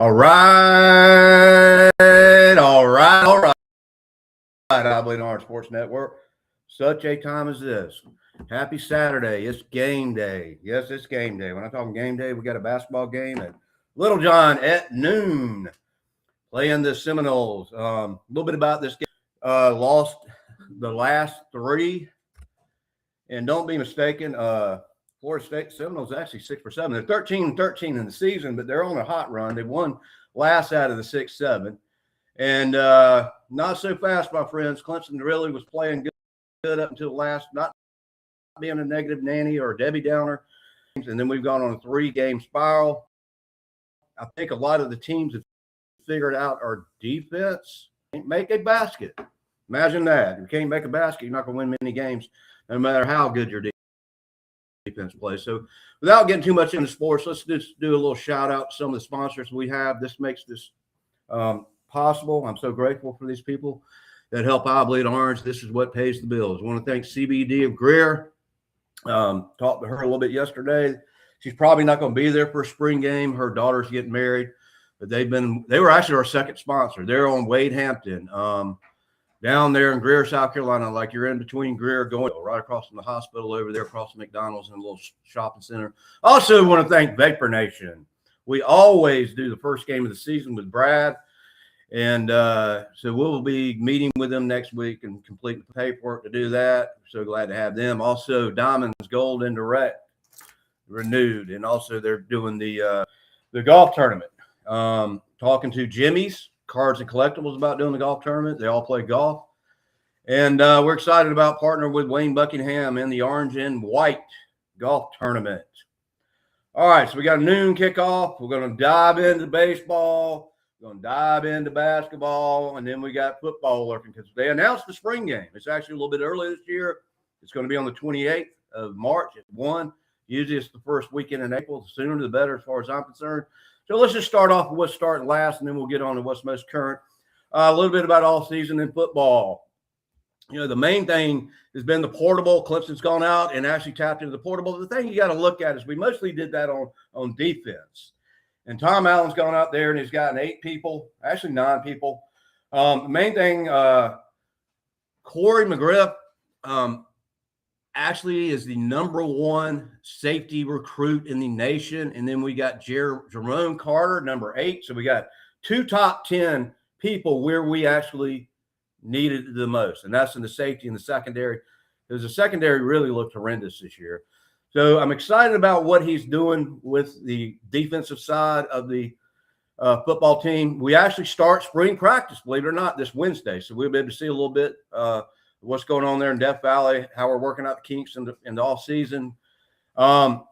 All right. I believe in our sports network. Such a time as this. Happy Saturday. It's game day. Yes, it's game day. When I'm talking game day, we got a basketball game at Little John at noon playing the Seminoles. A little bit about this game. Lost the last three. And don't be mistaken, Florida State Seminoles actually 6 for 7. They're 13-13 in the season, but they're on a hot run. They won last out of the 6-7. And not so fast, my friends. Clemson really was playing good up until the last, not being a negative Nanny or a Debbie Downer. And then we've gone on a 3-game spiral. I think a lot of the teams have figured out our defense can't make a basket. Imagine that. If you can't make a basket, you're not going to win many games, no matter how good your defense plays. So without getting too much into sports, let's just do a little shout out to some of the sponsors we have. This makes this possible. I'm so grateful for these people that help I Bleed Orange. This is what pays the bills. I want to thank CBD of Greer. Talked to her a little bit yesterday. She's probably not going to be there for a spring game. Her daughter's getting married, but they were actually our second sponsor. They're on Wade Hampton, down there in Greer, South Carolina. Like you're in between Greer, going right across from the hospital over there, across from McDonald's and a little shopping center. Also want to thank Vapor Nation. We always do the first game of the season with Brad. And so we'll be meeting with them next week and completing the paperwork to do that. So glad to have them. Also, Diamonds Gold Indirect renewed, and also they're doing the golf tournament. Talking to Jimmy's Cards and Collectibles about doing the golf tournament. They all play golf, and we're excited about partnering with Wayne Buckingham in the Orange and White golf tournament. All right, so we got a noon kickoff. We're going to dive into baseball. We're going to dive into basketball, and then we got football lurking because they announced the spring game. It's actually a little bit early this year. It's going to be on the 28th of March at 1. Usually it's the first weekend in April. The sooner the better as far as I'm concerned. So let's just start off with what's starting last, and then we'll get on to what's most current. A little bit about all season in football. You know, the main thing has been the portable. Clemson's gone out and actually tapped into the portable. The thing you got to look at is we mostly did that on defense. And Tom Allen's gone out there and he's gotten 8 people, actually 9 people. The main thing, Corey McGriff actually is the #1 safety recruit in the nation. And then we got Jerome Carter, number 8. So we got 2 top 10 people where we actually needed it the most. And that's in the safety and the secondary. Because the secondary really looked horrendous this year. So I'm excited about what he's doing with the defensive side of the football team. We actually start spring practice, believe it or not, this Wednesday. So we'll be able to see a little bit what's going on there in Death Valley, how we're working out the kinks in the off season. Not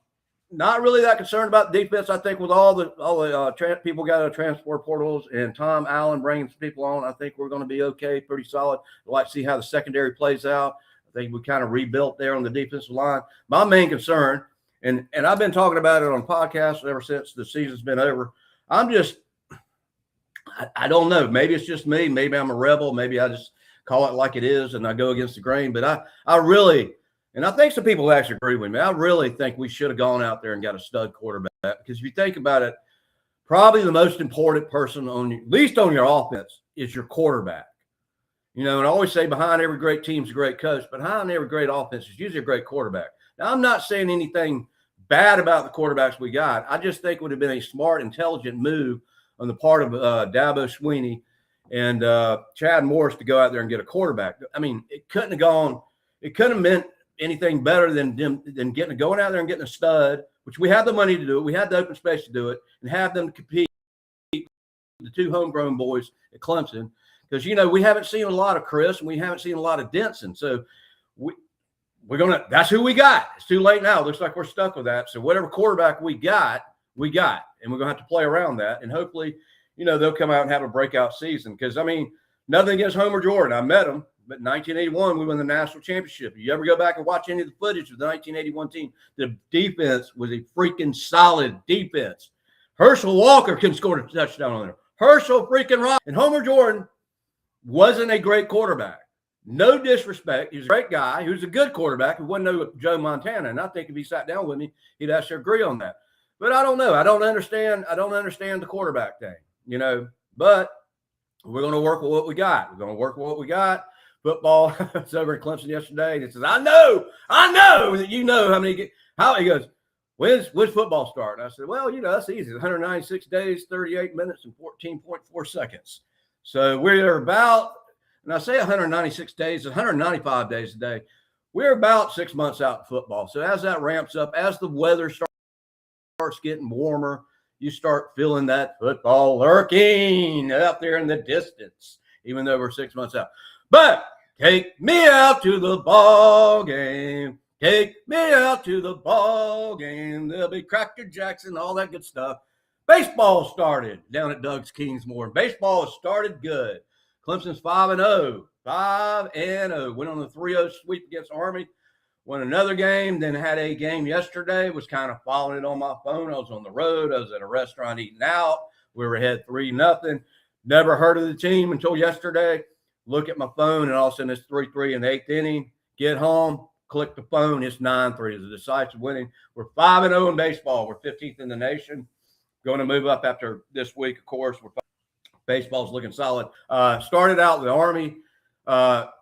really that concerned about defense. I think with all the people got to transport portals and Tom Allen bringing some people on, I think we're going to be okay, pretty solid. I'd like to see how the secondary plays out. I think we kind of rebuilt there on the defensive line. My main concern, and I've been talking about it on podcasts ever since the season's been over. I don't know. Maybe it's just me. Maybe I'm a rebel. Maybe I just call it like it is and I go against the grain. But I really, and I think some people actually agree with me, I really think we should have gone out there and got a stud quarterback. Because if you think about it, probably the most important person at least on your offense is your quarterback. You know, and I always say behind every great team is a great coach, but behind every great offense is usually a great quarterback. Now, I'm not saying anything bad about the quarterbacks we got. I just think it would have been a smart, intelligent move on the part of Dabo Swinney and Chad Morris to go out there and get a quarterback. I mean, it couldn't have meant anything better than going out there and getting a stud, which we had the money to do it. We had the open space to do it and have them compete with the 2 homegrown boys at Clemson. Because, you know, we haven't seen a lot of Chris and we haven't seen a lot of Denson. So that's who we got. It's too late now. It looks like we're stuck with that. So whatever quarterback we got. And we're going to have to play around that. And hopefully, you know, they'll come out and have a breakout season. Because, I mean, nothing against Homer Jordan. I met him. But in 1981, we won the national championship. If you ever go back and watch any of the footage of the 1981 team, the defense was a freaking solid defense. Herschel Walker can score a touchdown on there. Herschel freaking Rock. And Homer Jordan wasn't a great quarterback. No disrespect. He's a great guy. He was a good quarterback. He wasn't no Joe Montana. And I think if he sat down with me, he'd actually agree on that. But I don't know. I don't understand the quarterback thing, but we're going to work with what we got. We're going to work with what we got. Football was over in Clemson yesterday, and it says, I know that you know how he goes, when's football start? And I said, well, that's easy. 196 days, 38 minutes, and 14.4 seconds. So we're about, and I say 196 days, 195 days a day. We're about 6 months out in football. So as that ramps up, as the weather starts getting warmer, you start feeling that football lurking out there in the distance, even though we're 6 months out. But take me out to the ball game. Take me out to the ball game. There'll be Cracker Jackson, all that good stuff. Baseball started down at Doug's Kingsmore. Baseball has started good. Clemson's 5-0. 5-0. Went on a 3-0 sweep against Army. Won another game, then had a game yesterday. Was kind of following it on my phone. I was on the road. I was at a restaurant eating out. We were ahead 3-0. Never heard of the team until yesterday. Look at my phone, and all of a sudden it's 3-3 in the 8th inning. Get home, click the phone. It's 9-3. It's a decisive winning. We're 5-0 in baseball. We're 15th in the nation. Going to move up after this week, of course. Baseball's looking solid. Started out with the Army.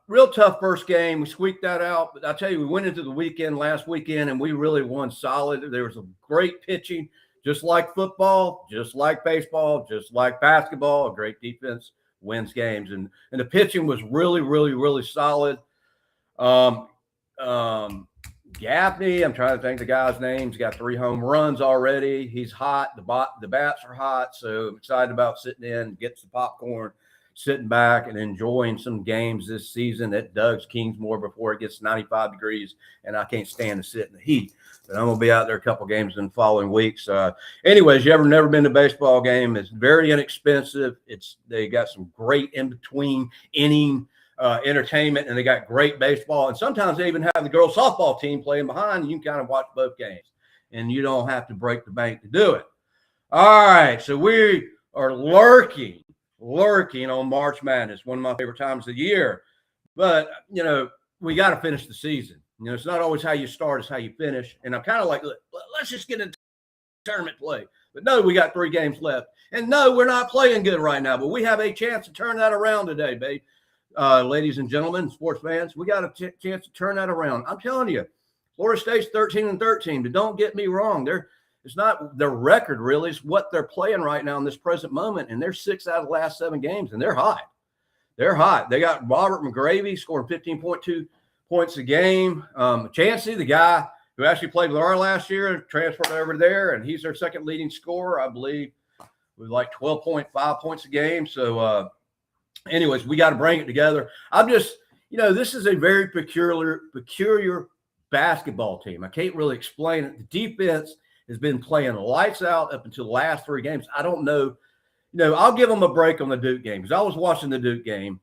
Real tough first game. We squeaked that out. But I tell you, we went into the weekend last weekend, and we really won solid. There was some great pitching, just like football, just like baseball, just like basketball. A great defense wins games. And the pitching was really, really, really solid. Gaffney, I'm trying to think the guy's name. He's got 3 home runs already. He's hot. The bats are hot. So I'm excited about sitting in, getting some popcorn, sitting back and enjoying some games this season at Doug's Kingsmore before it gets 95 degrees and I can't stand to sit in the heat. But I'm going to be out there a couple games in the following weeks. Anyways, you never been to a baseball game? It's very inexpensive. They got some great in-between inning entertainment, and they got great baseball. And sometimes they even have the girls softball team playing behind, and you can kind of watch both games, and you don't have to break the bank to do it. All right, so we are lurking on March Madness, one of my favorite times of the year. But, we got to finish the season. It's not always how you start, it's how you finish. And I'm kind of like, let's just get into tournament play. But no, we got 3 games left. And no, we're not playing good right now, but we have a chance to turn that around today, babe. Ladies and gentlemen, sports fans, we got a chance to turn that around. I'm telling you, Florida State's 13-13, but don't get me wrong. It's not their record, really. It's what they're playing right now in this present moment, and they're 6 out of the last 7 games, and they're hot. They're hot. They got Robert McGravy scoring 15.2 points a game. Chancey, the guy who actually played with our last year, transferred over there, and he's their second leading scorer, I believe, with like 12.5 points a game. So, anyways, we got to bring it together. I'm just, this is a very peculiar basketball team. I can't really explain it. The defense has been playing lights out up until the last 3 games. I don't know. I'll give them a break on the Duke game because I was watching the Duke game,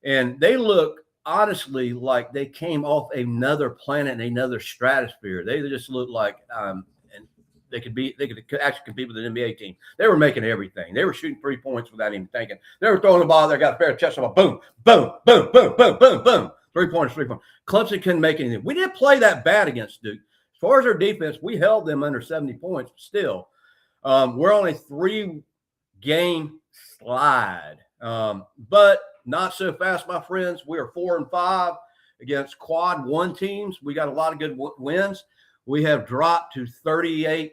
and they look honestly like they came off another planet and another stratosphere. They just look like and they could actually compete with an NBA team. They were making everything. They were shooting 3 points without even thinking. They were throwing the ball. They got a pair of chest on, boom, boom, boom, boom, boom, boom, boom. 3 pointers. Clemson couldn't make anything. We didn't play that bad against Duke. As far as our defense, we held them under 70 points. But still, we're on a 3-game slide, but not so fast, my friends. We are 4-5 against quad 1 teams. We got a lot of good wins. We have dropped to 31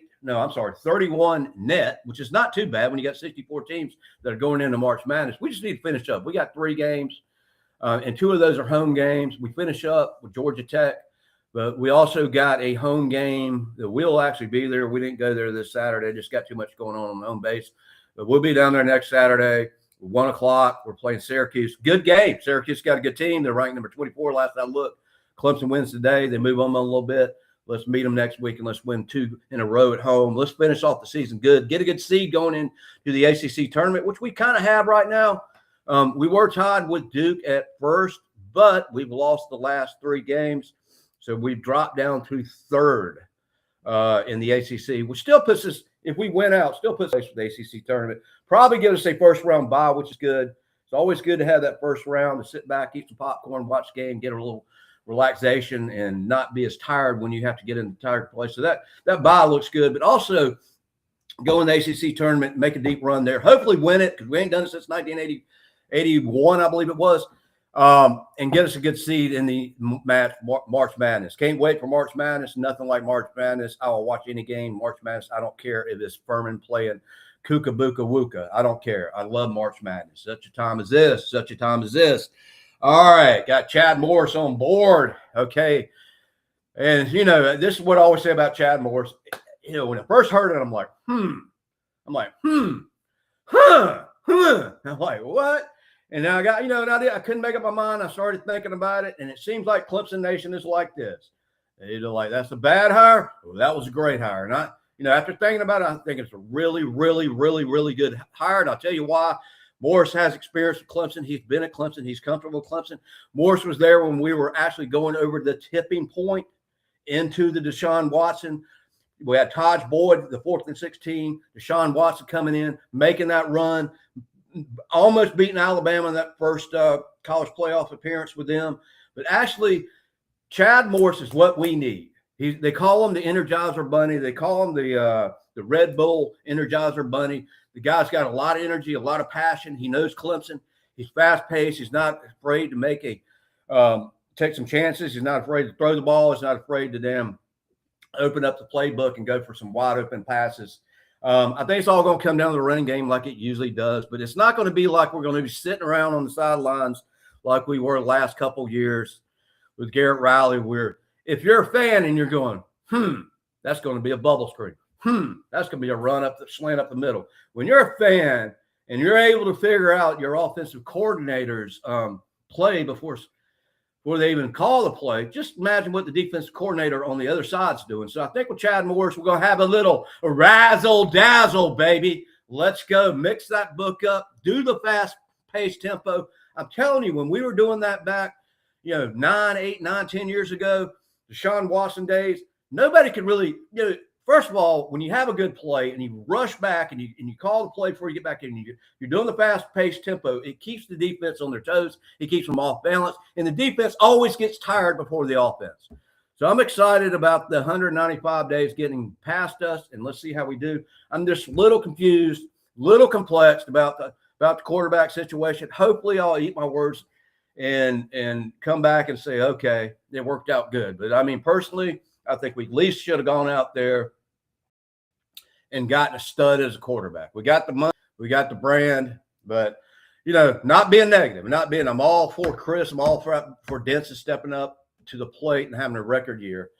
net, which is not too bad when you got 64 teams that are going into March Madness. We just need to finish up. We got 3 games, and 2 of those are home games. We finish up with Georgia Tech, but we also got a home game that will actually be there. We didn't go there this Saturday. Just got too much going on the home base. But we'll be down there next Saturday, 1 o'clock. We're playing Syracuse. Good game. Syracuse got a good team. They're ranked number 24 last I looked. Clemson wins today. They move on a little bit. Let's meet them next week, and let's win 2 in a row at home. Let's finish off the season good. Get a good seed going into the ACC tournament, which we kind of have right now. We were tied with Duke at first, but we've lost the last 3 games. So we've dropped down to 3rd in the ACC, which still puts us, if we win out, still puts us for the ACC tournament. Probably give us a first-round bye, which is good. It's always good to have that first round, to sit back, eat some popcorn, watch the game, get a little relaxation, and not be as tired when you have to get in the tired place. So that bye looks good. But also, go in the ACC tournament, make a deep run there. Hopefully win it because we ain't done it since 1981, I believe it was, and get us a good seed in the March Madness. Can't wait for March Madness. Nothing like March Madness. I will watch any game March Madness. I don't care if it's Furman playing Kuka Buka Wuka. I don't care. I love March Madness. Such a time as this. Such a time as this. All right. Got Chad Morris on board. Okay. And, you know, this is what I always say about Chad Morris. You know, when I first heard it, I'm like, I'm like, I'm like, what? And now I got, you know, and I couldn't make up my mind. I started thinking about it, and it seems like Clemson Nation is like this. They're like, that's a bad hire. Well, that was a great hire. And I, you know, after thinking about it, I think it's a really, really, really, really good hire. And I'll tell you why. Morris has experience with Clemson. He's been at Clemson. He's comfortable with Clemson. Morris was there when we were actually going over the tipping point into the Deshaun Watson. We had Taj Boyd, the 4th and 16, Deshaun Watson coming in, making that run, almost beating Alabama in that first college playoff appearance with them. But actually, Chad Morris is what we need. They call him the Energizer Bunny. They call him the Red Bull Energizer Bunny. The guy's got a lot of energy, a lot of passion. He knows Clemson. He's fast-paced. He's not afraid to make take some chances. He's not afraid to throw the ball. He's not afraid to open up the playbook and go for some wide open passes. I think it's all going to come down to the running game like it usually does, but it's not going to be like we're going to be sitting around on the sidelines like we were the last couple years with Garrett Riley, where if you're a fan and you're going, that's going to be a bubble screen. That's going to be a run up the slant up the middle. When you're a fan and you're able to figure out your offensive coordinator's play before they even call the play, just imagine what the defensive coordinator on the other side's doing. So I think with Chad Morris, we're going to have a little razzle-dazzle, baby. Let's go. Mix that book up. Do the fast-paced tempo. I'm telling you, when we were doing that back, 9, 8, 9, 10 years ago, Deshaun Watson days, nobody could really, first of all, when you have a good play and you rush back and you call the play before you get back in, you're doing the fast-paced tempo, it keeps the defense on their toes. It keeps them off balance. And the defense always gets tired before the offense. So I'm excited about the 195 days getting past us, and let's see how we do. I'm just a little confused, little complex about the quarterback situation. Hopefully I'll eat my words and come back and say, okay, it worked out good. But, I mean, personally, I think we at least should have gone out there and gotten a stud as a quarterback. We got the money, we got the brand, but, not being negative, I'm all for Chris, I'm all for Denson stepping up to the plate and having a record year.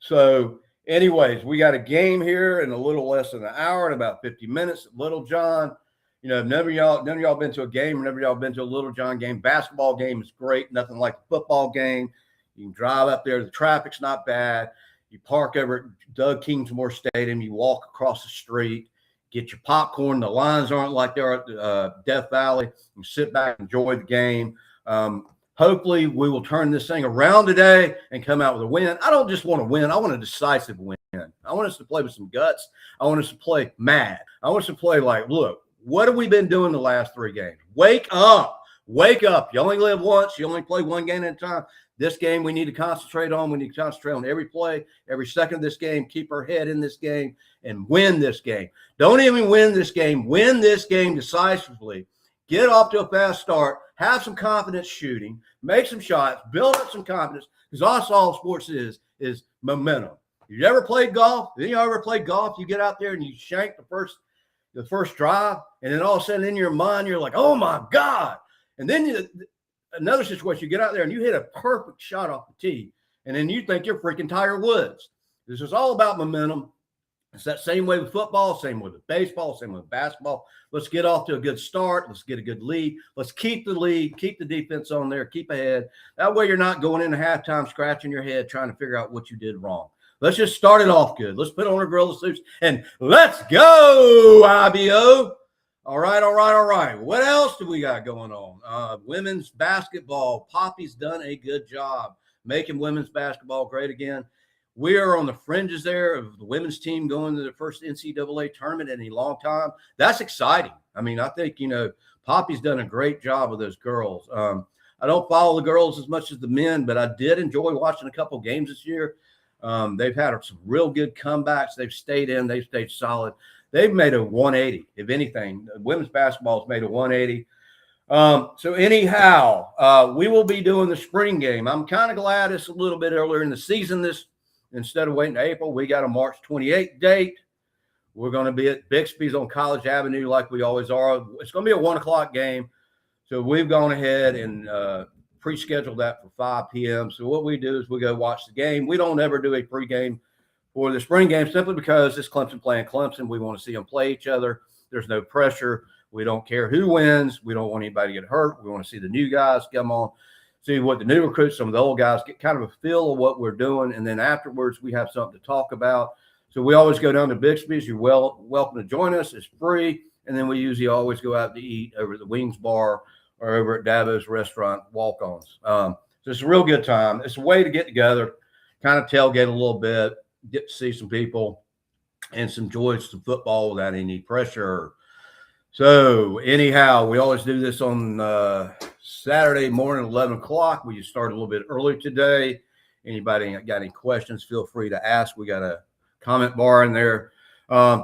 So, anyways, we got a game here in a little less than an hour and about 50 minutes at Little John. None of y'all been to a game, none of y'all been to a Little John game. Basketball game is great, nothing like a football game. You can drive up there, the traffic's not bad. You park over at Doug Kingsmore Stadium. You walk across the street, get your popcorn. The lines aren't like they're at Death Valley. You sit back, enjoy the game. Hopefully, we will turn this thing around today and come out with a win. I don't just want to win. I want a decisive win. I want us to play with some guts. I want us to play mad. I want us to play like, look, what have we been doing the last 3 games? Wake up. Wake up. You only live once. You only play one game at a time. This game we need to concentrate on. We need to concentrate on every play, every second of this game, keep our head in this game, and win this game. Don't even win this game. Win this game decisively. Get off to a fast start. Have some confidence shooting. Make some shots. Build up some confidence. Because all sports is momentum. You ever played golf? You ever played golf? You get out there and you shank the first drive, and then all of a sudden in your mind, you're like, oh, my God. And then another situation, you get out there and you hit a perfect shot off the tee, and then you think you're freaking Tiger Woods. This is all about momentum. It's that same way with football, same way with baseball, same way with basketball. Let's get off to a good start. Let's get a good lead. Let's keep the lead, keep the defense on there, keep ahead. That way you're not going into halftime scratching your head trying to figure out what you did wrong. Let's just start it off good. Let's put on our gorilla suits and let's go, IBO. All right. What else do we got going on? Women's basketball. Poppy's done a good job making women's basketball great again. We are on the fringes there of the women's team going to the first NCAA tournament in a long time. That's exciting. I mean, I think, Poppy's done a great job with those girls. I don't follow the girls as much as the men, but I did enjoy watching a couple games this year. They've had some real good comebacks. They've stayed in. They've stayed solid. they've made a 180. If anything, women's basketball has made a 180. So anyhow, we will be doing the spring game. I'm kind of glad it's a little bit earlier in the season. This, instead of waiting to April, we got a March 28th date. We're going to be at Bixby's on College Avenue like we always are. It's going to be a 1 o'clock game. So we've gone ahead and pre-scheduled that for 5 p.m. So what we do is we go watch the game. We don't ever do a pregame for the spring game simply because it's Clemson playing Clemson. We want to see them play each other. There's no pressure. We don't care who wins. We don't want anybody to get hurt. We want to see the new guys come on, see what the new recruits, some of the old guys, get kind of a feel of what we're doing. And then afterwards, we have something to talk about. So we always go down to Bixby's. You're welcome to join us. It's free. And then we usually always go out to eat over at the Wings Bar or over at Davo's Restaurant, walk-ons. So it's a real good time. It's a way to get together, kind of tailgate a little bit, get to see some people, and some enjoy some football without any pressure. So anyhow, we always do this on Saturday morning, 11 o'clock. We just started a little bit early today. Anybody got any questions, feel free to ask. We got a comment bar in there.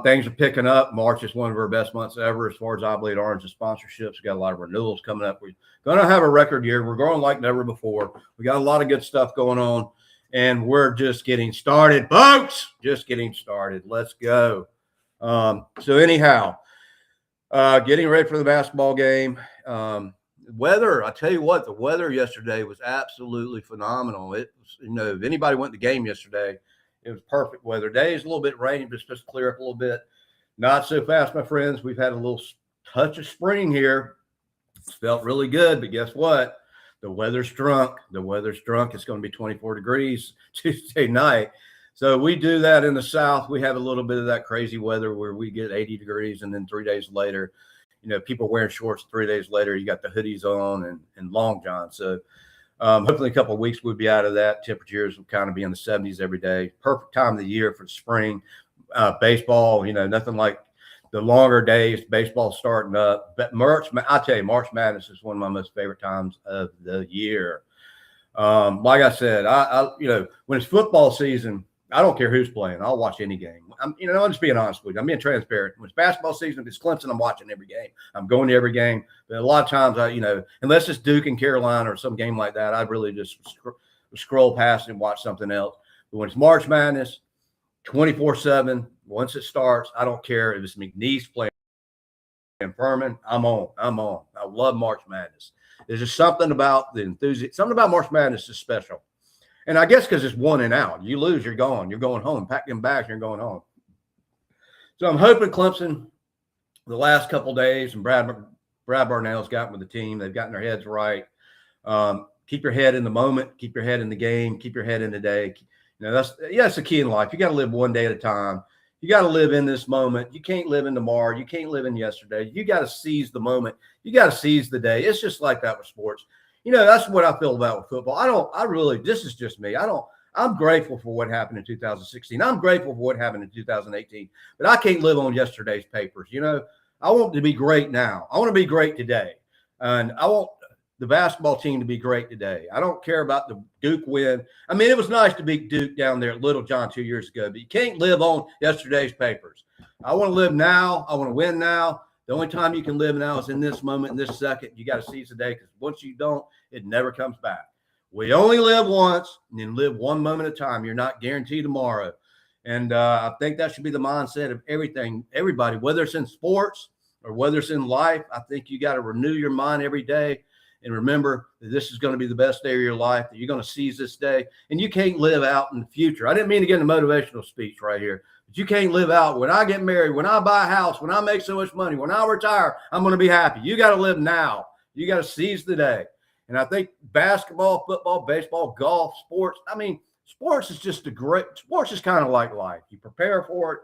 Things are picking up. March is one of our best months ever as far as Oblate Orange and sponsorships. We got a lot of renewals coming up. We're going to have a record year. We're growing like never before. We got a lot of good stuff going on, and we're just getting started, folks. Just getting started. Let's go. So anyhow, getting ready for the basketball game. Weather, I tell you what, the weather yesterday was absolutely phenomenal. It was, if anybody went to the game yesterday, it was perfect weather. Days a little bit rainy, but it's just clear up a little bit. Not so fast, my friends. We've had a little touch of spring here. It's felt really good, but guess what? The weather's drunk. The weather's drunk. It's going to be 24 degrees Tuesday night. So we do that in the South. We have a little bit of that crazy weather where we get 80 degrees, and then 3 days later, people wearing shorts. 3 days later, you got the hoodies on and long johns. So hopefully a couple of weeks we'll be out of that. Temperatures will kind of be in the 70s every day. Perfect time of the year for spring. Baseball, nothing like the longer days. Baseball starting up. But I tell you, March Madness is one of my most favorite times of the year. Like I said, I when it's football season, I don't care who's playing. I'll watch any game. I'm just being honest with you. I'm being transparent. When it's basketball season, if it's Clemson, I'm watching every game. I'm going to every game. But a lot of times, unless it's Duke and Carolina or some game like that, I'd really just scroll past and watch something else. But when it's March Madness, 24/7, once it starts, I don't care if it's McNeese playing Furman. I'm on. I love March Madness. There's just something about the enthusiasm. Something about March Madness is special. And I guess because it's 1 and out. You lose, you're gone. You're going home. Pack them bags, you're going home. So I'm hoping Clemson, the last couple of days, and Brad Barnell's gotten with the team. They've gotten their heads right. Keep your head in the moment. Keep your head in the game. Keep your head in the day. That's the key in life. You got to live one day at a time. You got to live in this moment. You can't live in tomorrow. You can't live in yesterday. You got to seize the moment. You got to seize the day. It's just like that with sports. That's what I feel about with football. This is just me. I'm grateful for what happened in 2016. I'm grateful for what happened in 2018, but I can't live on yesterday's papers. I want to be great now. I want to be great today. And I want the basketball team to be great today. I don't care about the Duke win. I mean, it was nice to beat Duke down there at Little John 2 years ago, but you can't live on yesterday's papers. I want to live now. I want to win now. The only time you can live now is in this moment, in this second. You got to seize the day, because once you don't, it never comes back. We only live once, and then live one moment at a time. You're not guaranteed tomorrow. And I think that should be the mindset of everybody, whether it's in sports or whether it's in life. I think you got to renew your mind every day and remember that this is going to be the best day of your life, that you're going to seize this day, and you can't live out in the future. I didn't mean to get a motivational speech right here. But you can't live out, when I get married, when I buy a house, when I make so much money, when I retire, I'm going to be happy. You got to live now. You got to seize the day. And I think basketball, football, baseball, golf, sports, sports is sports is kind of like life. You prepare for it.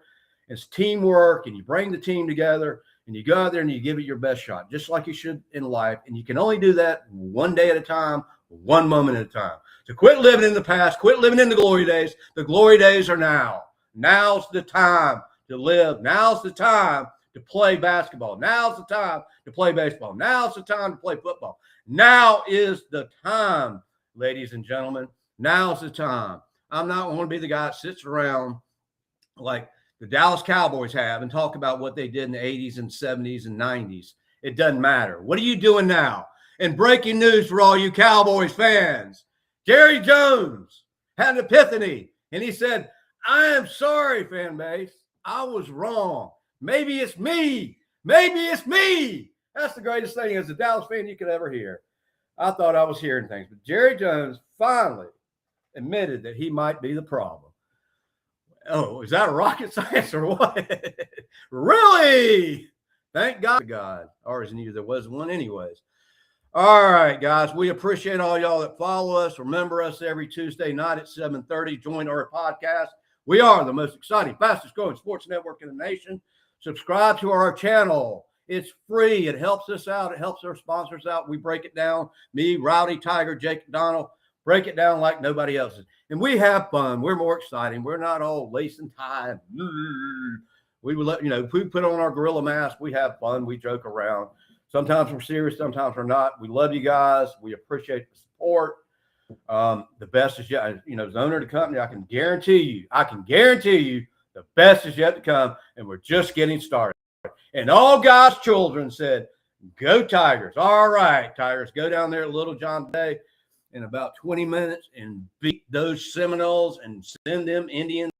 It's teamwork, and you bring the team together, and you go out there and you give it your best shot, just like you should in life. And you can only do that one day at a time, one moment at a time. So quit living in the past, quit living in the glory days. The glory days are now. Now's the time to live. Now's the time to play basketball. Now's the time to play baseball. Now's the time to play football. Now is the time, ladies and gentlemen. Now's the time. I'm not want to be the guy that sits around like the Dallas Cowboys have and talk about what they did in the 80s and 70s and 90s. It doesn't matter. What are you doing now? And breaking news for all you Cowboys fans. Jerry Jones had an epiphany, and he said, I am sorry, fan base. I was wrong. Maybe it's me. Maybe it's me. That's the greatest thing as a Dallas fan you could ever hear. I thought I was hearing things, but Jerry Jones finally admitted that he might be the problem. Oh, is that rocket science or what? Really? Thank God. Ours knew there wasn't one anyways. All right, guys. We appreciate all y'all that follow us. Remember us every Tuesday night at 7:30. Join our podcast. We are the most exciting, fastest growing sports network in the nation. Subscribe to our channel. It's free. It helps us out. It helps our sponsors out. We break it down. Me, Rowdy Tiger, Jake Donald, break it down like nobody else's. And we have fun. We're more exciting. We're not all lace and tie. We would let, if we put on our gorilla mask, we have fun. We joke around. Sometimes we're serious. Sometimes we're not. We love you guys. We appreciate the support. The best is yet, as owner of the company, I can guarantee you the best is yet to come. And we're just getting started. And all God's children said, go Tigers. All right, Tigers, go down there at Little John today in about 20 minutes and beat those Seminoles and send them Indians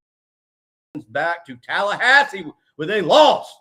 back to Tallahassee where they lost.